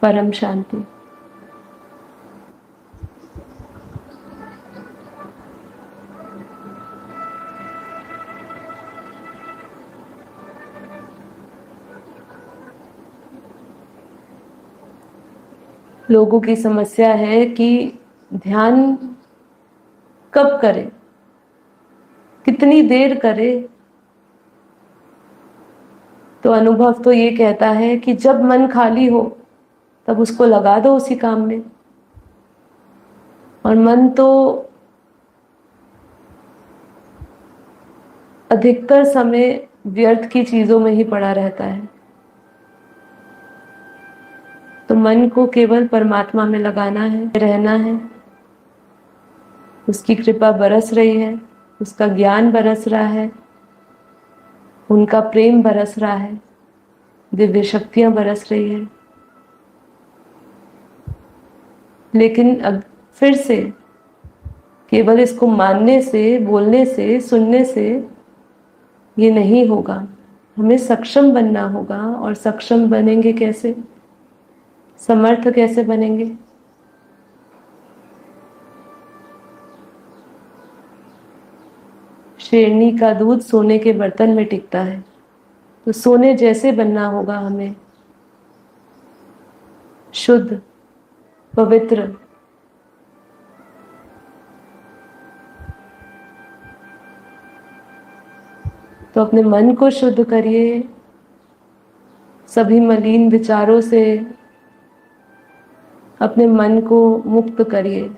परम शांति। लोगों की समस्या है कि ध्यान कब करें, कितनी देर करें। तो अनुभव तो ये कहता है कि जब मन खाली हो तब उसको लगा दो उसी काम में। और मन तो अधिकतर समय व्यर्थ की चीजों में ही पड़ा रहता है। तो मन को केवल परमात्मा में लगाना है, रहना है। उसकी कृपा बरस रही है, उसका ज्ञान बरस रहा है, उनका प्रेम बरस रहा है, दिव्य शक्तियां बरस रही है। लेकिन अब फिर से केवल इसको मानने से, बोलने से, सुनने से ये नहीं होगा। हमें सक्षम बनना होगा। और सक्षम बनेंगे कैसे, समर्थ कैसे बनेंगे? शेरनी का दूध सोने के बर्तन में टिकता है। तो सोने जैसे बनना होगा हमें, शुद्ध, पवित्र। तो अपने मन को शुद्ध करिए, सभी मलिन विचारों से अपने मन को मुक्त करिए।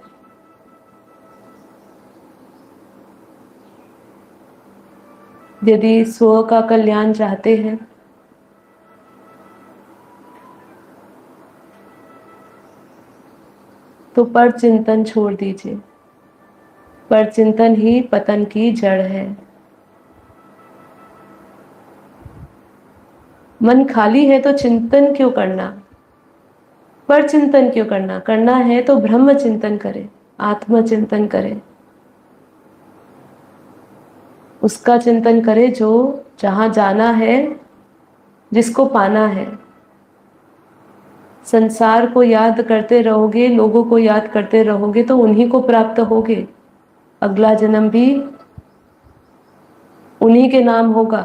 यदि स्व का कल्याण चाहते हैं तो पर चिंतन छोड़ दीजिए। पर चिंतन ही पतन की जड़ है। मन खाली है तो चिंतन क्यों करना, पर चिंतन क्यों करना? करना है तो ब्रह्म चिंतन करें, आत्म चिंतन करें, उसका चिंतन करें जो जहां जाना है, जिसको पाना है। संसार को याद करते रहोगे, लोगों को याद करते रहोगे तो उन्हीं को प्राप्त होगे। अगला जन्म भी उन्हीं के नाम होगा।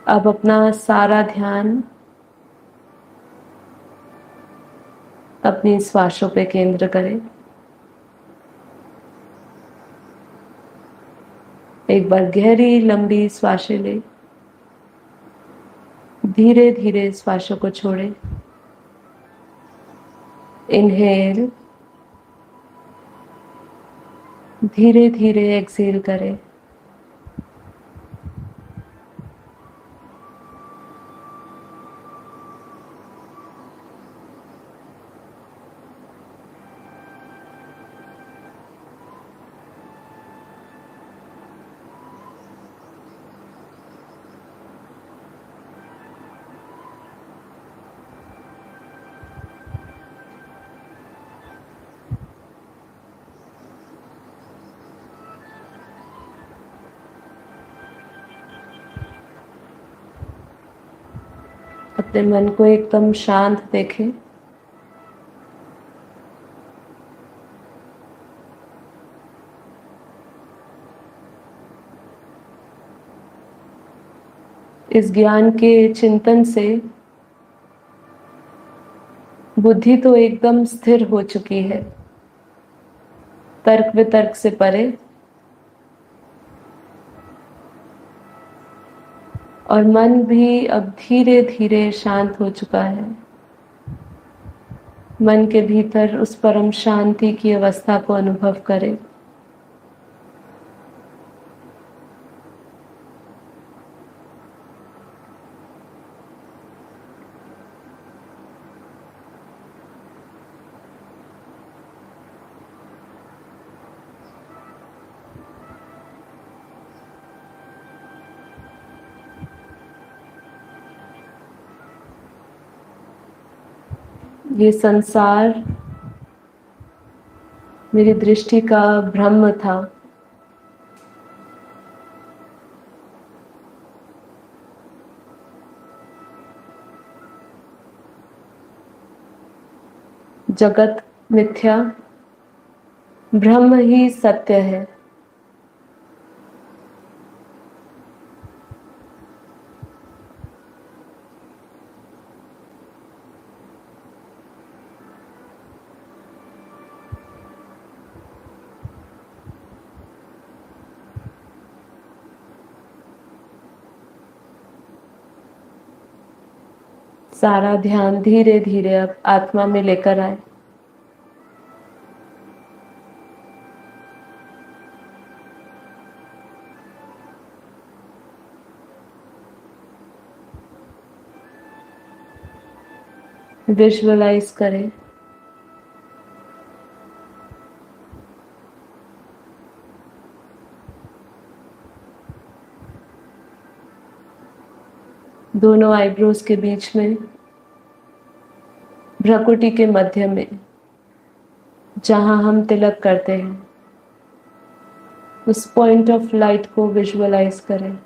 अब अपना सारा ध्यान अपनी श्वासों पे केंद्र करें। एक बार गहरी लंबी श्वासें लें, धीरे धीरे श्वासों को छोड़ें। इनहेल, धीरे धीरे एक्सहेल करें। अपने मन को एकदम शांत देखें। इस ज्ञान के चिंतन से बुद्धि तो एकदम स्थिर हो चुकी है, तर्क वितर्क से परे। और मन भी अब धीरे धीरे शांत हो चुका है। मन के भीतर उस परम शांति की अवस्था को अनुभव करें। ये संसार मेरी दृष्टि का भ्रम था, जगत मिथ्या, ब्रह्म ही सत्य है। सारा ध्यान धीरे धीरे अब आत्मा में लेकर आए। विजुअलाइज करें दोनों आईब्रोज के बीच में, भ्रुकुटी के मध्य में, जहां हम तिलक करते हैं, उस पॉइंट ऑफ लाइट को विजुअलाइज करें।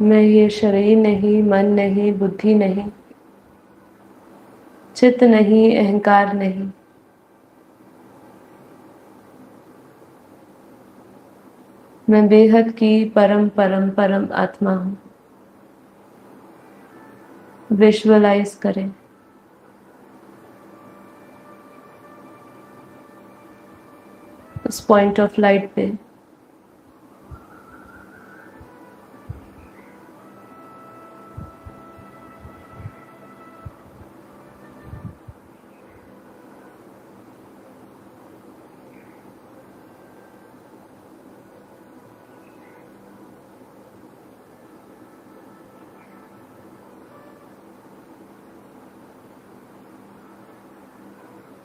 मैं ये शरीर नहीं, मन नहीं, बुद्धि नहीं, चित्त नहीं, अहंकार नहीं, मैं बेहद की परम परम परम आत्मा हूं। विजुअलाइज करें। उस पॉइंट ऑफ लाइट पे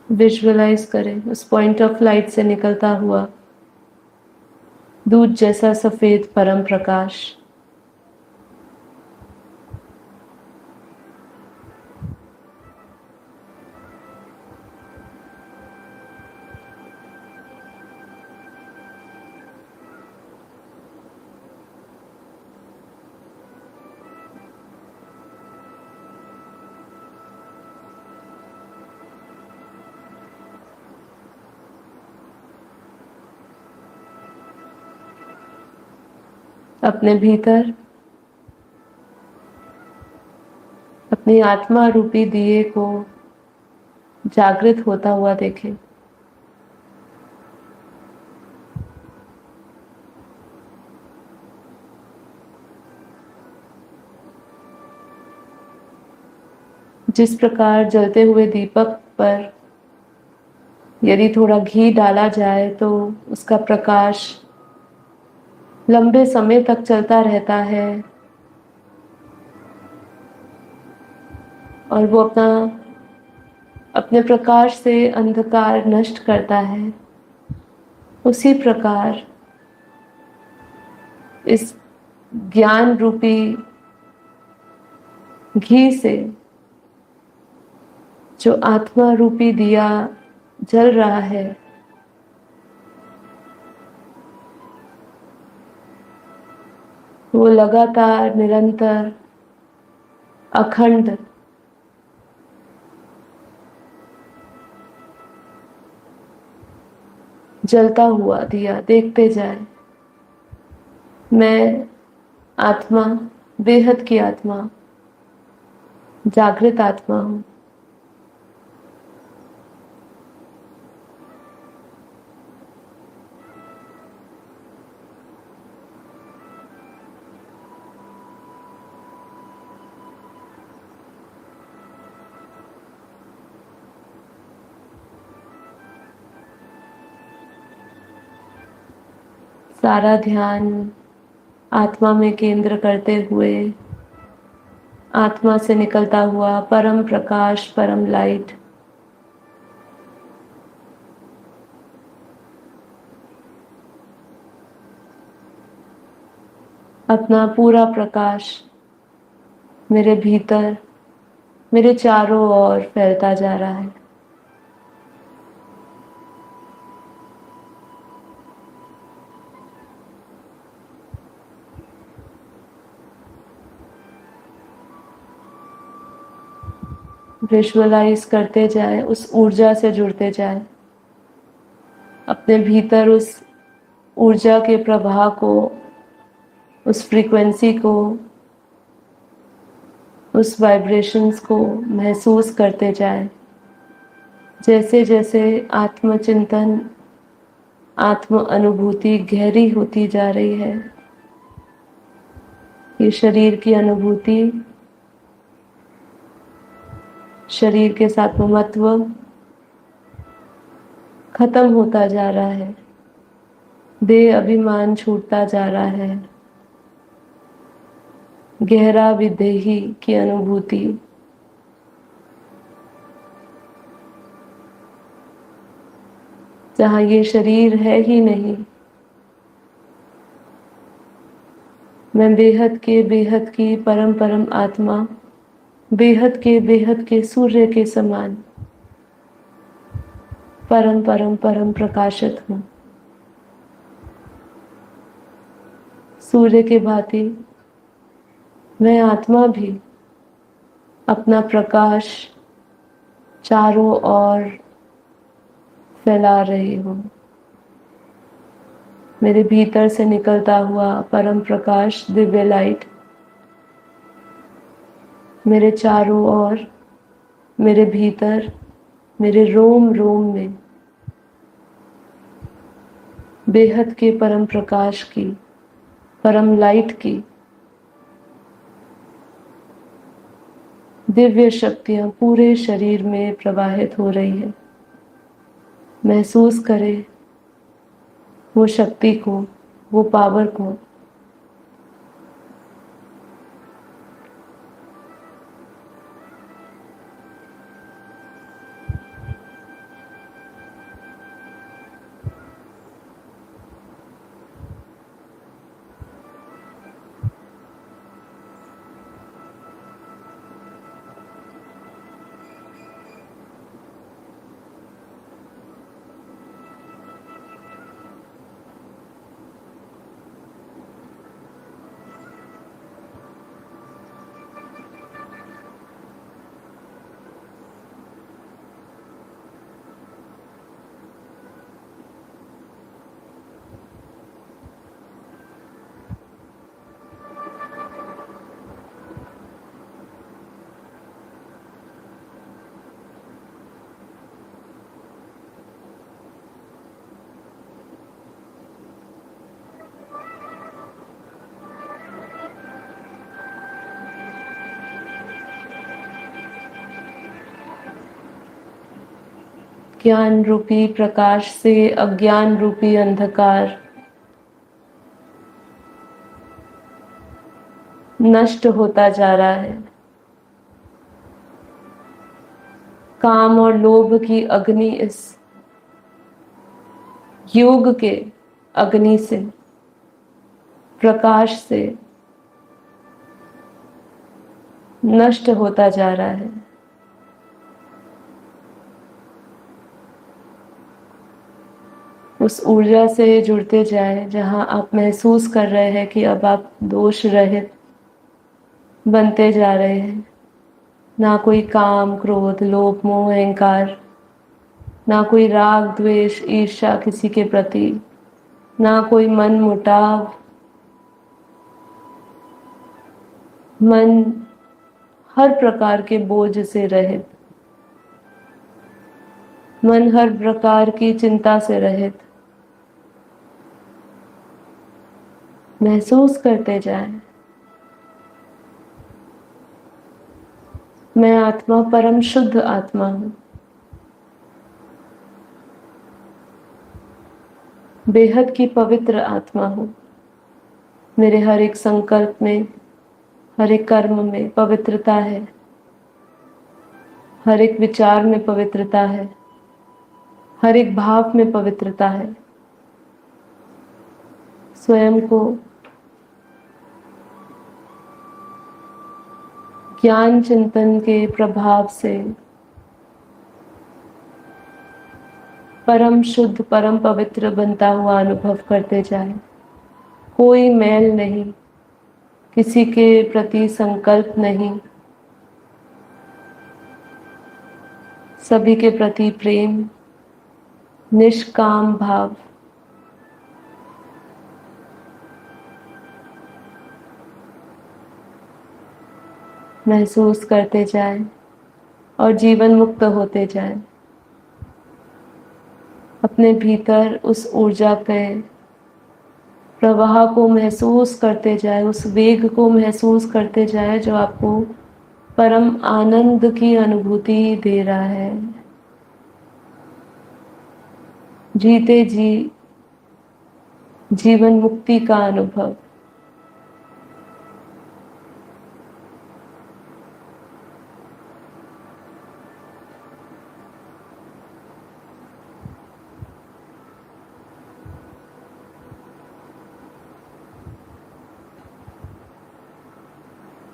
विजुअलाइज करें उस पॉइंट ऑफ लाइट से निकलता हुआ दूध जैसा सफेद परम प्रकाश। अपने भीतर अपनी आत्मा रूपी दिए को जागृत होता हुआ देखें। जिस प्रकार जलते हुए दीपक पर यदि थोड़ा घी डाला जाए तो उसका प्रकाश लंबे समय तक चलता रहता है और वो अपने प्रकाश से अंधकार नष्ट करता है, उसी प्रकार इस ज्ञान रूपी घी से जो आत्मा रूपी दिया जल रहा है, वो लगातार निरंतर अखंड जलता हुआ दिया देखते जाए। मैं आत्मा, बेहद की आत्मा, जागृत आत्मा हूं। सारा ध्यान आत्मा में केंद्र करते हुए आत्मा से निकलता हुआ परम प्रकाश, परम लाइट अपना पूरा प्रकाश मेरे भीतर, मेरे चारों ओर फैलता जा रहा है। विजुअलाइज करते जाए, उस ऊर्जा से जुड़ते जाए, अपने भीतर उस ऊर्जा के प्रवाह को, उस फ्रीक्वेंसी को, उस वाइब्रेशंस को महसूस करते जाए। जैसे जैसे आत्मचिंतन, आत्म अनुभूति गहरी होती जा रही है, ये शरीर की अनुभूति, शरीर के साथ ममत्व खत्म होता जा रहा है, देह अभिमान छूटता जा रहा है, गहरा विदेही की अनुभूति, जहाँ ये शरीर है ही नहीं, मैं बेहद की परम परम आत्मा, बेहद के सूर्य के समान परम परम परम प्रकाशित हूँ। सूर्य के भांति मैं आत्मा भी अपना प्रकाश चारों ओर फैला रही हूँ। मेरे भीतर से निकलता हुआ परम प्रकाश, दिव्य लाइट मेरे चारों ओर, मेरे भीतर, मेरे रोम रोम में बेहद के परम प्रकाश की, परम लाइट की दिव्य शक्तियां पूरे शरीर में प्रवाहित हो रही है। महसूस करें वो शक्ति को, वो पावर को। ज्ञान रूपी प्रकाश से अज्ञान रूपी अंधकार नष्ट होता जा रहा है। काम और लोभ की अग्नि इस योग के अग्नि से, प्रकाश से नष्ट होता जा रहा है। उस ऊर्जा से जुड़ते जाए जहां आप महसूस कर रहे हैं कि अब आप दोष रहित बनते जा रहे हैं। ना कोई काम, क्रोध, लोभ, मोह, अहंकार, ना कोई राग, द्वेष, ईर्ष्या किसी के प्रति, ना कोई मन मुटाव, मन हर प्रकार के बोझ से रहित, मन हर प्रकार की चिंता से रहित। महसूस करते जाएं, मैं आत्मा परम शुद्ध आत्मा हूं, बेहद की पवित्र आत्मा हूं। मेरे हर एक संकल्प में, हर एक कर्म में पवित्रता है, हर एक विचार में पवित्रता है, हर एक भाव में पवित्रता है। स्वयं को ज्ञान चिंतन के प्रभाव से परम शुद्ध, परम पवित्र बनता हुआ अनुभव करते जाए। कोई मैल नहीं, किसी के प्रति संकल्प नहीं, सभी के प्रति प्रेम, निष्काम भाव, महसूस करते जाएं और जीवन मुक्त होते जाएं। अपने भीतर उस ऊर्जा के प्रवाह को महसूस करते जाए, उस वेग को महसूस करते जाए जो आपको परम आनंद की अनुभूति दे रहा है। जीते जी जीवन मुक्ति का अनुभव।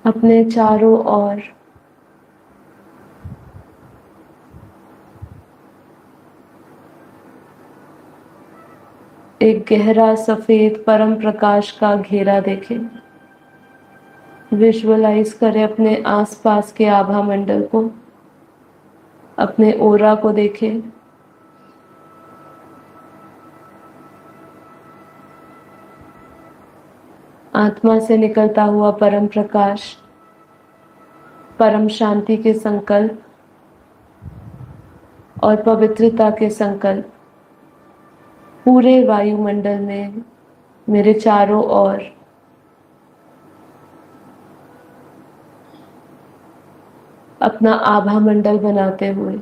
अपने चारों ओर एक गहरा सफेद परम प्रकाश का घेरा देखें। विजुअलाइज करें अपने आसपास के आभा मंडल को, अपने ओरा को देखें। आत्मा से निकलता हुआ परम प्रकाश, परम शांति के संकल्प और पवित्रता के संकल्प पूरे वायुमंडल में मेरे चारों ओर अपना आभा मंडल बनाते हुए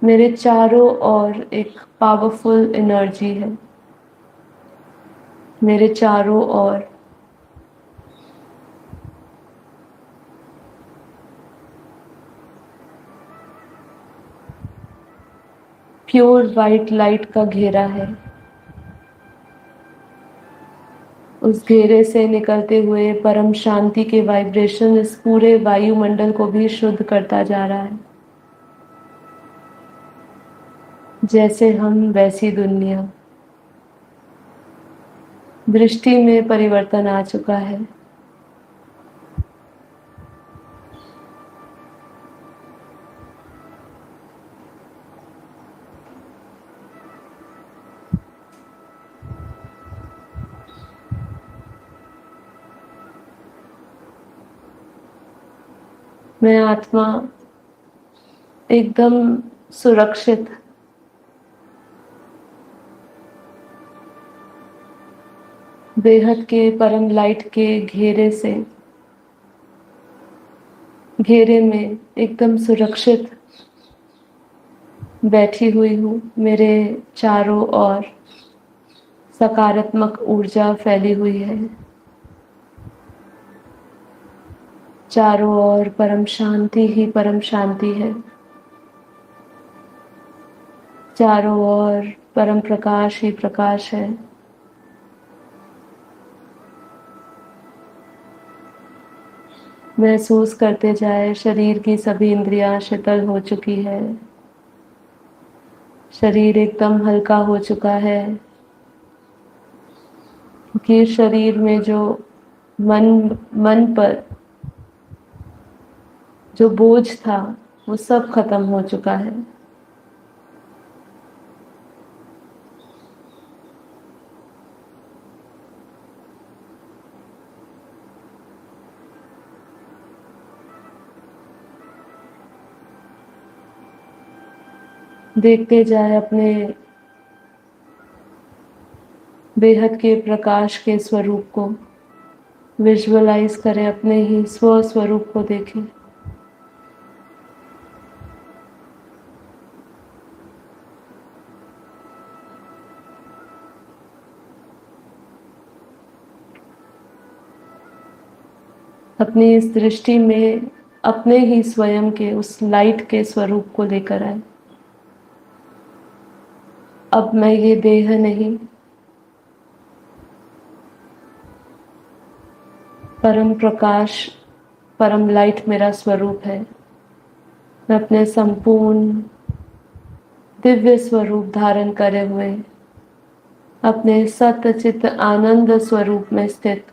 मेरे चारों ओर एक पावरफुल एनर्जी है। मेरे चारों ओर प्योर वाइट लाइट का घेरा है। उस घेरे से निकलते हुए परम शांति के वाइब्रेशन इस पूरे वायुमंडल को भी शुद्ध करता जा रहा है। जैसे हम वैसी दुनिया। दृष्टि में परिवर्तन आ चुका है। मैं आत्मा एकदम सुरक्षित, बेहद के परम लाइट के घेरे में एकदम सुरक्षित बैठी हुई हूँ। मेरे चारों ओर सकारात्मक ऊर्जा फैली हुई है। चारों ओर परम शांति ही परम शांति है। चारों ओर परम प्रकाश ही प्रकाश है। महसूस करते जाए शरीर की सभी इंद्रियां शीतल हो चुकी है। शरीर एकदम हल्का हो चुका है, क्योंकि शरीर में जो मन पर जो बोझ था वो सब खत्म हो चुका है। देखते जाए अपने बेहद के प्रकाश के स्वरूप को। विजुअलाइज करें, अपने ही स्व स्वरूप को देखें। अपनी इस दृष्टि में अपने ही स्वयं के उस लाइट के स्वरूप को लेकर आए। अब मैं ये देह नहीं, परम प्रकाश, परम लाइट मेरा स्वरूप है। मैं अपने संपूर्ण दिव्य स्वरूप धारण करे हुए अपने सत्य चित्त आनंद स्वरूप में स्थित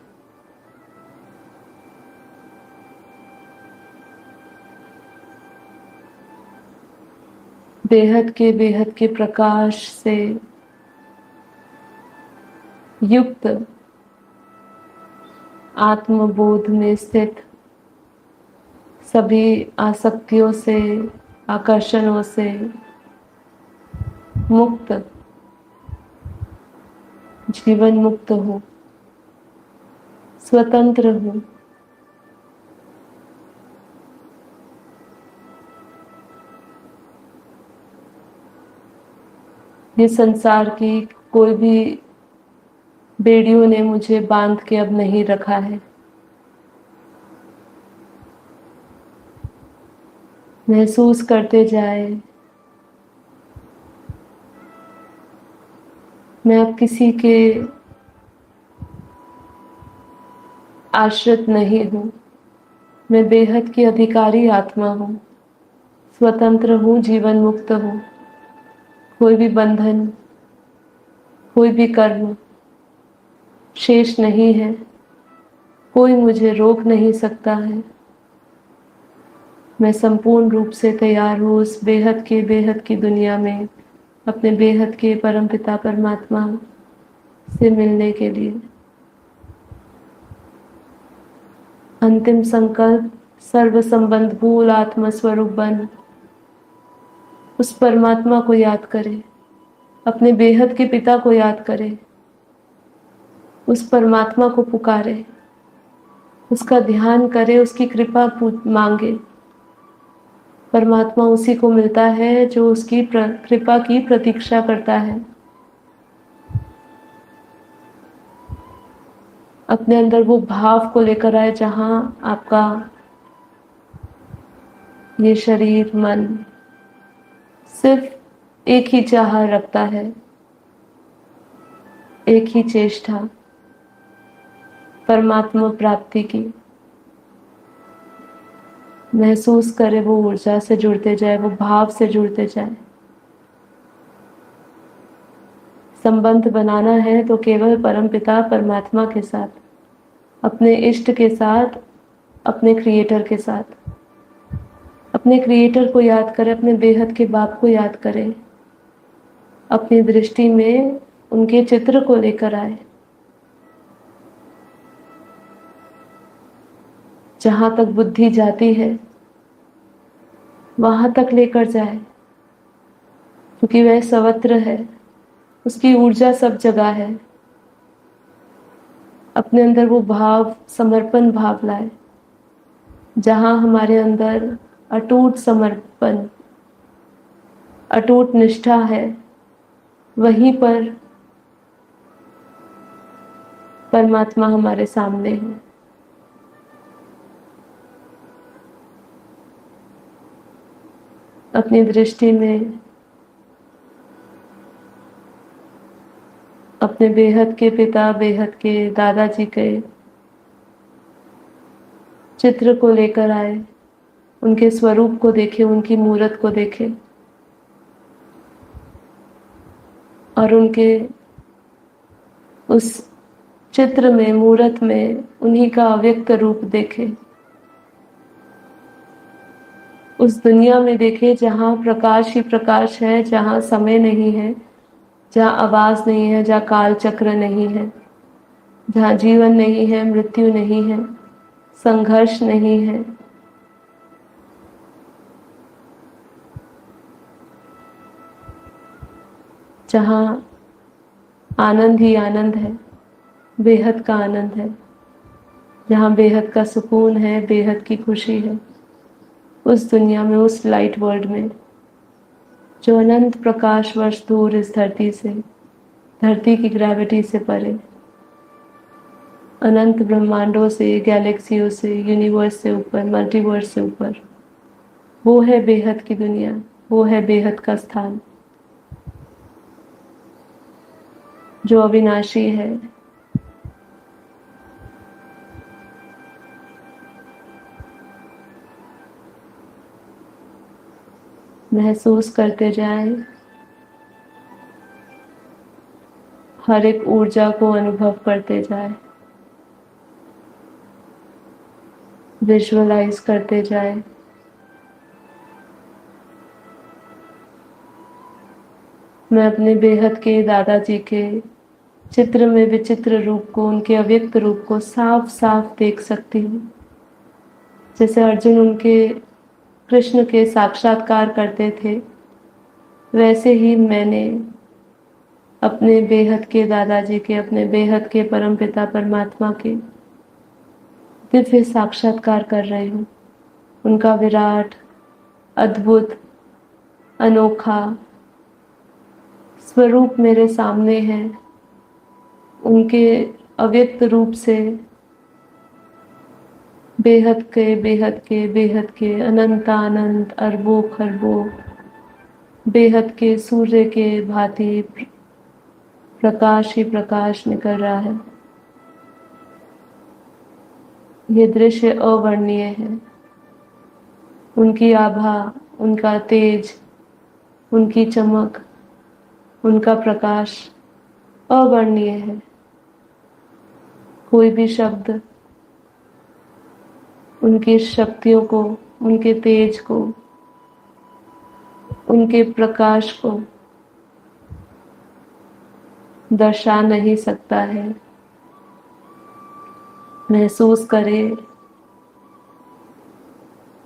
बेहद के प्रकाश से युक्त आत्मबोध में स्थित, सभी आसक्तियों से, आकर्षणों से मुक्त, जीवन मुक्त हो, स्वतंत्र हो। ये संसार की कोई भी बेड़ियों ने मुझे बांध के अब नहीं रखा है। महसूस करते जाए, मैं अब किसी के आश्रित नहीं हूँ। मैं बेहद की अधिकारी आत्मा हूँ, स्वतंत्र हूँ, जीवन मुक्त हूँ। कोई भी बंधन, कोई भी कर्म शेष नहीं है। कोई मुझे रोक नहीं सकता है। मैं संपूर्ण रूप से तैयार हूँ उस बेहद की दुनिया में अपने बेहद के परमपिता परमात्मा से मिलने के लिए। अंतिम संकल्प, सर्व संबंध भूल आत्म स्वरूप बन उस परमात्मा को याद करें, अपने बेहद के पिता को याद करें, उस परमात्मा को पुकारे, उसका ध्यान करे, उसकी कृपा मांगे। परमात्मा उसी को मिलता है जो उसकी कृपा की प्रतीक्षा करता है। अपने अंदर वो भाव को लेकर आए जहां आपका ये शरीर मन सिर्फ एक ही चाह रखता है, एक ही चेष्टा, परमात्मा प्राप्ति की। महसूस करे, वो ऊर्जा से जुड़ते जाए, वो भाव से जुड़ते जाए। संबंध बनाना है तो केवल परमपिता परमात्मा के साथ, अपने इष्ट के साथ, अपने क्रिएटर के साथ। अपने क्रिएटर को याद करें, अपने बेहद के बाप को याद करें। अपनी दृष्टि में उनके चित्र को लेकर आए। जहां तक बुद्धि जाती है वहां तक लेकर जाए, क्योंकि वह सर्वत्र है, उसकी ऊर्जा सब जगह है। अपने अंदर वो भाव, समर्पण भाव लाए। जहां हमारे अंदर अटूट समर्पण, अटूट निष्ठा है, वहीं पर परमात्मा हमारे सामने है। अपनी दृष्टि में अपने बेहद के पिता, बेहद के दादाजी के चित्र को लेकर आए। उनके स्वरूप को देखे, उनकी मूर्त को देखे और उनके उस चित्र में, मूर्त में उन्हीं का अव्यक्त रूप देखे। उस दुनिया में देखे जहां प्रकाश ही प्रकाश है, जहां समय नहीं है, जहां आवाज नहीं है, जहां काल चक्र नहीं है, जहां जीवन नहीं है, मृत्यु नहीं है, संघर्ष नहीं है। जहां आनंद ही आनंद है, बेहद का आनंद है, जहां बेहद का सुकून है, बेहद की खुशी है। उस दुनिया में, उस लाइट वर्ल्ड में जो अनंत प्रकाश वर्ष दूर इस धरती से, धरती की ग्रेविटी से परे, अनंत ब्रह्मांडों से, गैलेक्सियों से, यूनिवर्स से ऊपर, मल्टीवर्स से ऊपर, वो है बेहद की दुनिया, वो है बेहद का स्थान जो अविनाशी है। महसूस करते जाएं, हर एक ऊर्जा को अनुभव करते जाएं, विजुअलाइज करते जाएं। मैं अपने बेहद के दादाजी के चित्र में विचित्र रूप को, उनके अव्यक्त रूप को साफ साफ देख सकती हूँ। जैसे अर्जुन उनके कृष्ण के साक्षात्कार करते थे, वैसे ही मैंने अपने बेहद के दादाजी के, अपने बेहद के परमपिता परमात्मा के दिव्य साक्षात्कार कर रही हूँ। उनका विराट, अद्भुत, अनोखा स्वरूप मेरे सामने है। उनके अव्यक्त रूप से बेहद के बेहद के बेहद के अनंत अनंत अरबों खरबों बेहद के सूर्य के भांति प्रकाश ही प्रकाश निकल रहा है। ये दृश्य अवर्णनीय है। उनकी आभा, उनका तेज, उनकी चमक, उनका प्रकाश अवर्णनीय है। कोई भी शब्द उनकी शक्तियों को, उनके तेज को, उनके प्रकाश को दर्शा नहीं सकता है। महसूस करे,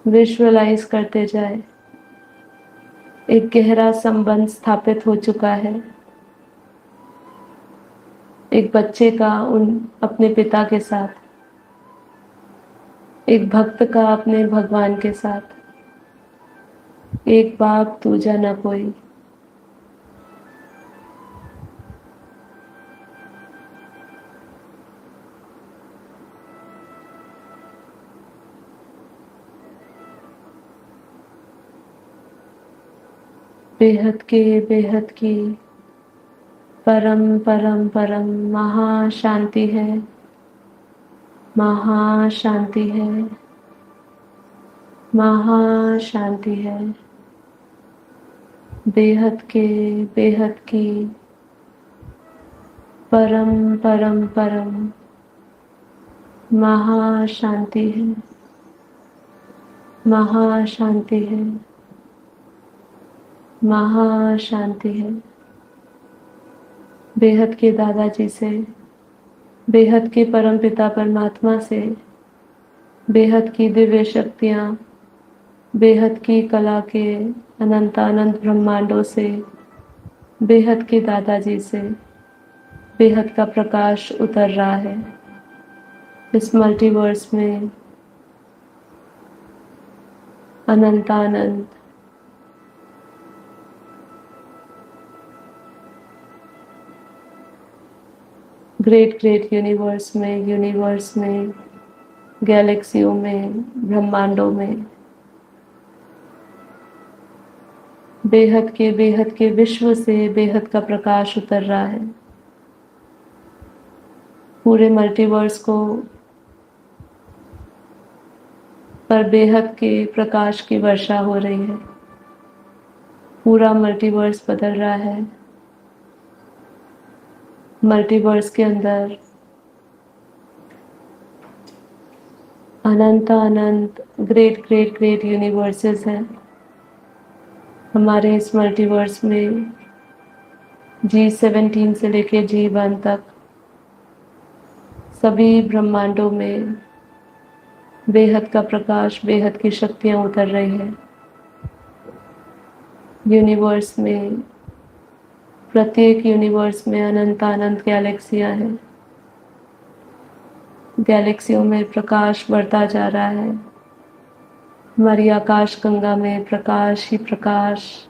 विजुअलाइज करते जाए। एक गहरा संबंध स्थापित हो चुका है एक बच्चे का अपने पिता के साथ, एक भक्त का अपने भगवान के साथ। एक बाप दूजा न कोई। बेहद की परम परम परम महाशांति है, महाशांति है, महाशांति है। बेहद की परम परम परम महाशांति है, महाशांति है, महाशांति है। बेहद के दादाजी से, बेहद के परम पिता परमात्मा से, बेहद की दिव्य शक्तियाँ, बेहद की कला के अनंत अनंत ब्रह्मांडों से, बेहद के दादाजी से बेहद का प्रकाश उतर रहा है इस मल्टीवर्स में। अनंत अनंत ग्रेट यूनिवर्स में, गैलेक्सियों में, ब्रह्मांडों में बेहद के विश्व से बेहद का प्रकाश उतर रहा है। पूरे मल्टीवर्स को पर बेहद के प्रकाश की वर्षा हो रही है। पूरा मल्टीवर्स बदल रहा है। मल्टीवर्स के अंदर अनंत अनंत ग्रेट यूनिवर्सेस हैं। हमारे इस मल्टीवर्स में G17 से लेके G1 तक सभी ब्रह्मांडों में बेहद का प्रकाश, बेहद की शक्तियाँ उतर रही हैं। यूनिवर्स में, प्रत्येक यूनिवर्स में अनंत अनंत गैलेक्सियाँ हैं। गैलेक्सियों में प्रकाश बढ़ता जा रहा है। हमारी आकाश गंगा में प्रकाश ही प्रकाश।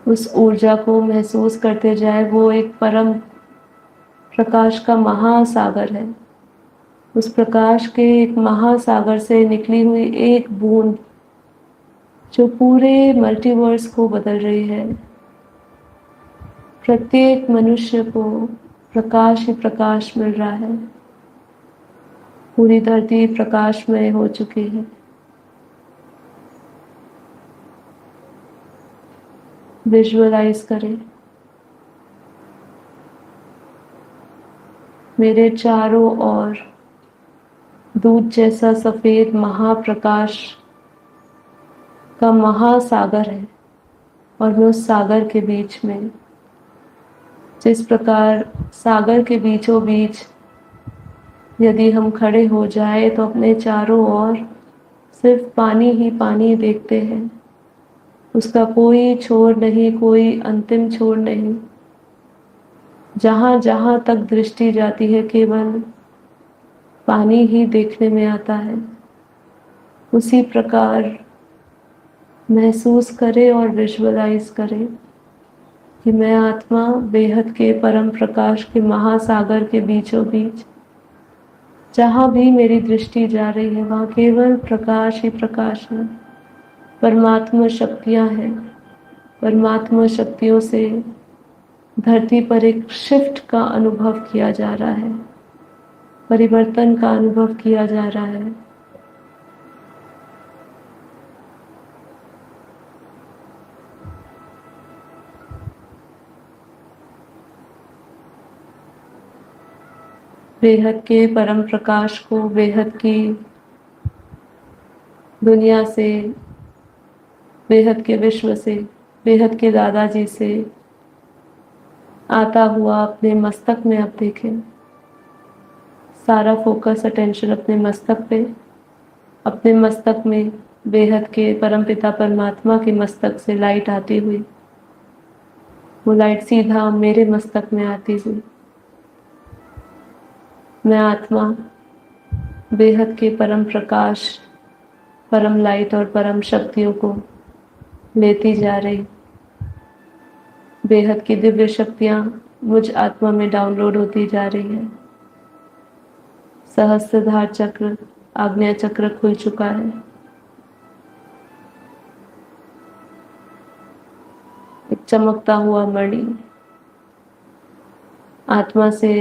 उस ऊर्जा को महसूस करते जाए। वो एक परम प्रकाश का महासागर है। उस प्रकाश के एक महासागर से निकली हुई एक बूंद जो पूरे मल्टीवर्स को बदल रही है। प्रत्येक मनुष्य को प्रकाश ही प्रकाश मिल रहा है। पूरी धरती प्रकाशमय हो चुकी है। विजुअलाइज करें, मेरे चारों ओर दूध जैसा सफेद महाप्रकाश का महासागर है और मैं उस सागर के बीच में, जिस प्रकार सागर के बीचों बीच यदि हम खड़े हो जाए तो अपने चारों ओर सिर्फ पानी ही पानी देखते हैं, उसका कोई छोर नहीं, कोई अंतिम छोर नहीं। जहां जहां तक दृष्टि जाती है केवल पानी ही देखने में आता है। उसी प्रकार महसूस करें और विजुअलाइज करें कि मैं आत्मा बेहद के परम प्रकाश के महासागर के बीचों बीच, जहां भी मेरी दृष्टि जा रही है वहां केवल प्रकाश ही प्रकाश है, परमात्मा शक्तियां हैं। परमात्मा शक्तियों से धरती पर एक शिफ्ट का अनुभव किया जा रहा है, परिवर्तन का अनुभव किया जा रहा है। बेहद के परम प्रकाश को बेहद की दुनिया से, बेहद के विश्व से, बेहद के दादाजी से आता हुआ अपने मस्तक में अब देखें। सारा फोकस अटेंशन अपने मस्तक पे, अपने मस्तक में बेहद के परमपिता परमात्मा के मस्तक से लाइट आती हुई, वो लाइट सीधा मेरे मस्तक में आती हुई। मैं आत्मा बेहद के परम प्रकाश, परम लाइट और परम शक्तियों को लेती जा रही। बेहद की दिव्य शक्तियां मुझ आत्मा में डाउनलोड होती जा रही है। सहस्त्रधार चक्र, आज्ञा चक्र खुल चुका है। एक चमकता हुआ मणि आत्मा से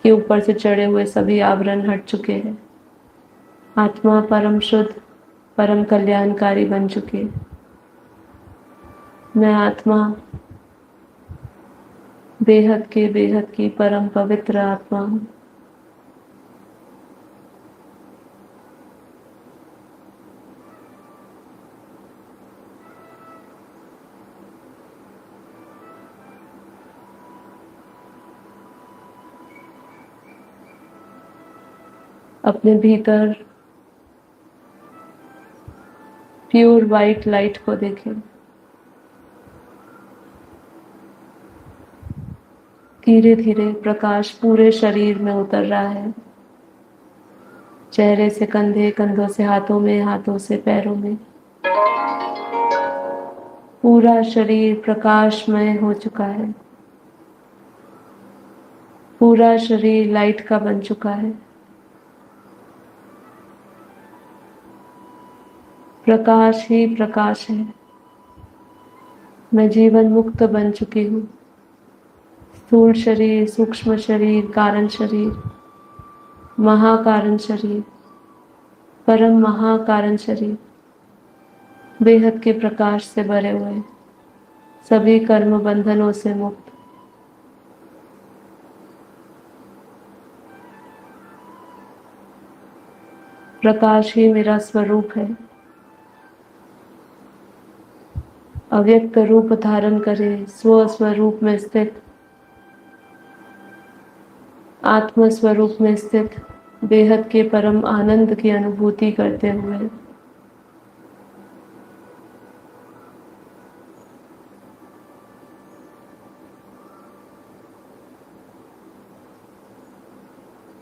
के ऊपर से चढ़े हुए सभी आवरण हट चुके हैं। आत्मा परम शुद्ध, परम कल्याणकारी बन चुकी है। मैं आत्मा बेहद की परम पवित्र आत्मा हूँ। अपने भीतर प्योर वाइट लाइट को देखें। धीरे धीरे प्रकाश पूरे शरीर में उतर रहा है, चेहरे से कंधे, कंधों से हाथों में, हाथों से पैरों में। पूरा शरीर प्रकाशमय हो चुका है, पूरा शरीर लाइट का बन चुका है। प्रकाश ही प्रकाश है। मैं जीवन मुक्त बन चुकी हूँ। स्थूल शरीर, सूक्ष्म शरीर, कारण शरीर, महाकारण शरीर, परम महाकारण शरीर बेहद के प्रकाश से भरे हुए, सभी कर्म बंधनों से मुक्त। प्रकाश ही मेरा स्वरूप है। अव्यक्त रूप धारण करे स्व स्वरूप में स्थित, आत्म स्वरूप में स्थित बेहद के परम आनंद की अनुभूति करते हुए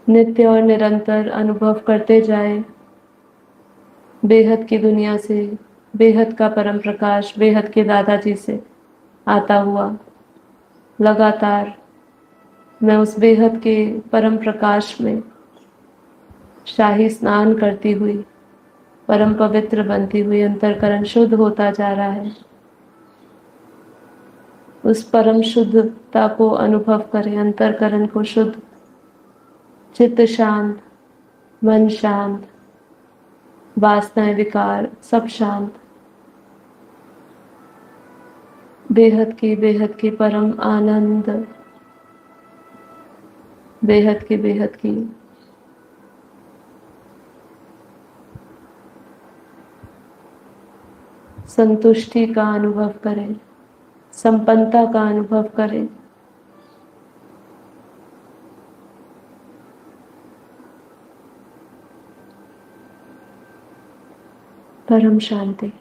नित्य और निरंतर अनुभव करते जाए बेहद की दुनिया से, बेहद का परम प्रकाश बेहद के दादाजी से आता हुआ। लगातार मैं उस बेहद के परम प्रकाश में शाही स्नान करती हुई, परम पवित्र बनती हुई, अंतरकरण शुद्ध होता जा रहा है। उस परम शुद्धता को अनुभव करें, अंतरकरण को शुद्ध, चित्त शांत, मन शांत, वासनाएं विकार सब शांत। बेहद की परम आनंद, बेहद की संतुष्टि का अनुभव करें, संपन्नता का अनुभव करें। परम शांति।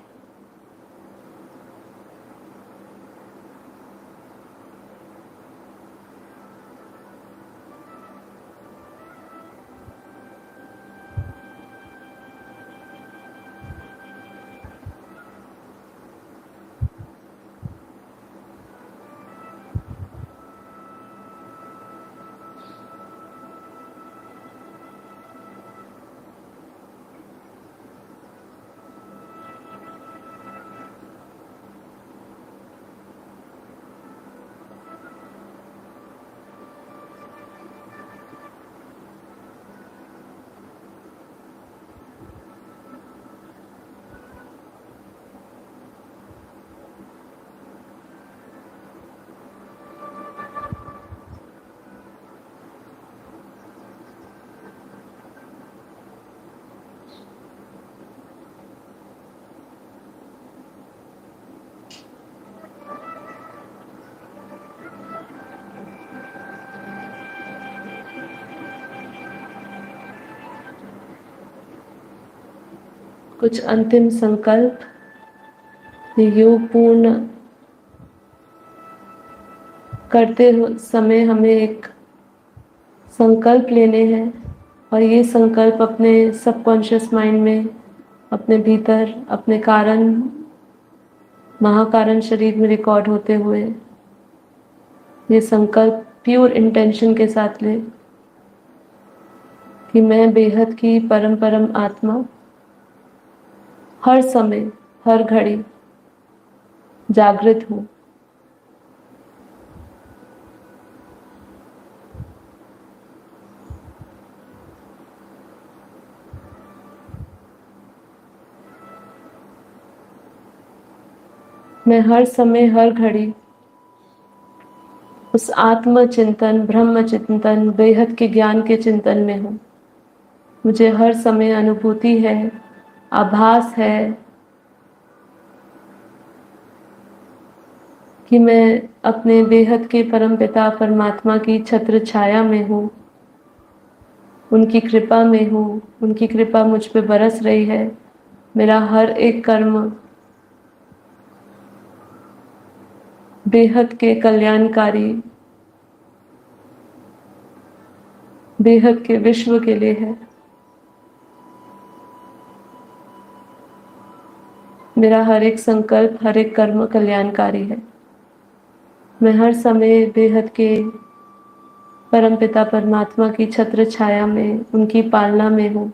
कुछ अंतिम संकल्प। योग पूर्ण करते समय हमें एक संकल्प लेने हैं और ये संकल्प अपने सबकॉन्शियस माइंड में, अपने भीतर, अपने कारण, महाकारण शरीर में रिकॉर्ड होते हुए ये संकल्प प्योर इंटेंशन के साथ ले कि मैं बेहद की परम परम आत्मा हर समय, हर घड़ी जागृत हूँ। मैं हर समय, हर घड़ी उस आत्म चिंतन, ब्रह्म चिंतन, बेहद के ज्ञान के चिंतन में हूँ। मुझे हर समय अनुभूति है, आभास है कि मैं अपने बेहद के परमपिता परमात्मा की छत्र छाया में हूँ, उनकी कृपा में हूँ, उनकी कृपा मुझ पे बरस रही है। मेरा हर एक कर्म बेहद के कल्याणकारी, बेहद के विश्व के लिए है। मेरा हर एक संकल्प, हर एक कर्म कल्याणकारी है। मैं हर समय बेहद के परमपिता परमात्मा की छत्र छाया में, उनकी पालना में हूँ।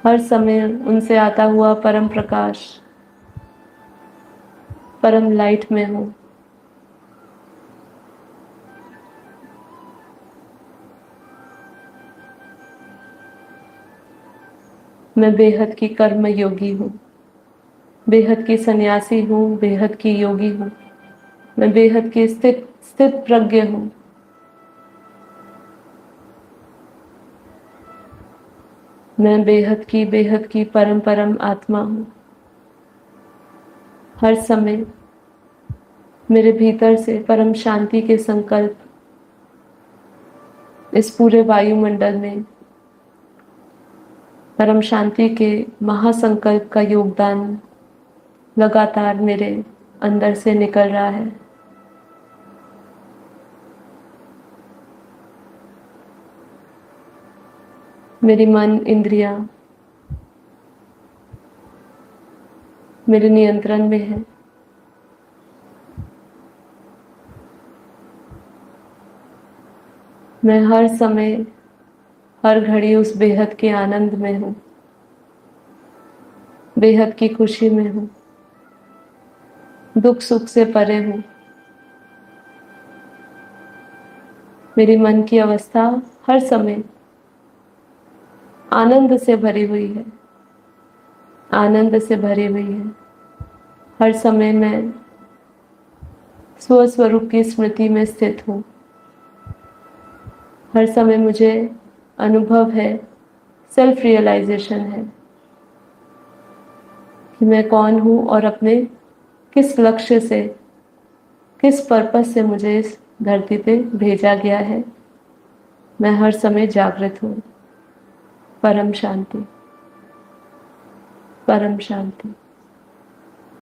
हर समय उनसे आता हुआ परम प्रकाश, परम लाइट में हूँ। मैं बेहद की कर्म योगी हूँ, बेहद की सन्यासी हूँ, बेहद की योगी हूँ। मैं बेहद की स्थित प्रज्ञ हूँ। मैं बेहद की परम परम आत्मा हूँ। हर समय मेरे भीतर से परम शांति के संकल्प इस पूरे वायुमंडल में परम शांति के महासंकल्प का योगदान लगातार मेरे अंदर से निकल रहा है। मेरी मन, इंद्रियां मेरे नियंत्रण में है। मैं हर समय, हर घड़ी उस बेहद के आनंद में हूँ, बेहद की खुशी में हूँ, दुख सुख से परे हूँ। मेरी मन की अवस्था हर समय आनंद से भरी हुई है, आनंद से भरी हुई है। हर समय मैं स्वस्वरूप की स्मृति में स्थित हूँ। हर समय मुझे अनुभव है, सेल्फ रियलाइजेशन है कि मैं कौन हूँ और अपने किस लक्ष्य से, किस पर्पस से मुझे इस धरती पे भेजा गया है। मैं हर समय जागृत हूँ। परम शांति, परम शांति।